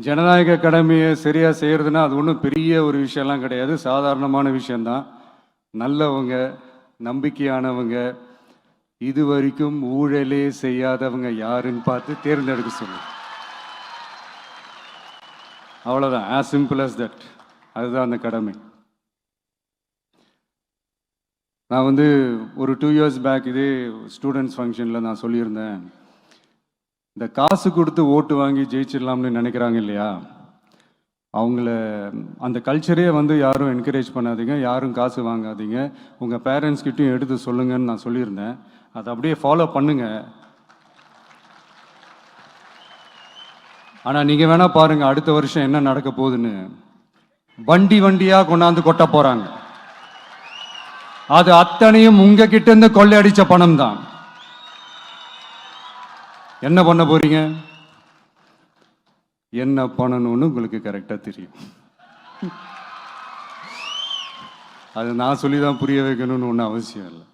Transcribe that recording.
ஜனநாயக கடமையை சரியாக செய்கிறதுனா அது ஒன்றும் பெரிய ஒரு விஷயம்லாம் கிடையாது, சாதாரணமான விஷயந்தான். நல்லவங்க, நம்பிக்கையானவங்க, இது வரைக்கும் ஊழலே செய்யாதவங்க யாருன்னு பார்த்து தேர்ந்தெடுக்க சொல்லு. அவ்வளோதான், ஆஸ் சிம்பிள் அஸ் தட். அதுதான் அந்த கடமை. நான் வந்து ஒரு 2 years பேக் இதே ஸ்டூடெண்ட்ஸ் ஃபங்க்ஷனில் நான் சொல்லியிருந்தேன், இந்த காசு கொடுத்து ஓட்டு வாங்கி ஜெயிச்சிடலாம்னு நினைக்கிறாங்க இல்லையா, அவங்கள அந்த கல்ச்சரே வந்து யாரும் என்கரேஜ் பண்ணாதீங்க, யாரும் காசு வாங்காதீங்க, உங்கள் பேரண்ட்ஸ்கிட்டையும் எடுத்து சொல்லுங்கன்னு நான் சொல்லியிருந்தேன். அதை அப்படியே ஃபாலோ பண்ணுங்க. ஆனால் நீங்கள் வேணா பாருங்க அடுத்த வருஷம் என்ன நடக்க போகுதுன்னு. வண்டி வண்டியாக கொண்டாந்து கொட்ட போகிறாங்க. அது அத்தனையும் உங்ககிட்ட இருந்து கொள்ளையடிச்ச பணம் தான். என்ன பண்ண போறீங்க? என்ன பண்ணணும்னு உங்களுக்கு கரெக்டா தெரியும். அது நான் சொல்லி தான் புரிய வைக்கணும்னு ஒன்றும் அவசியம் இல்லை.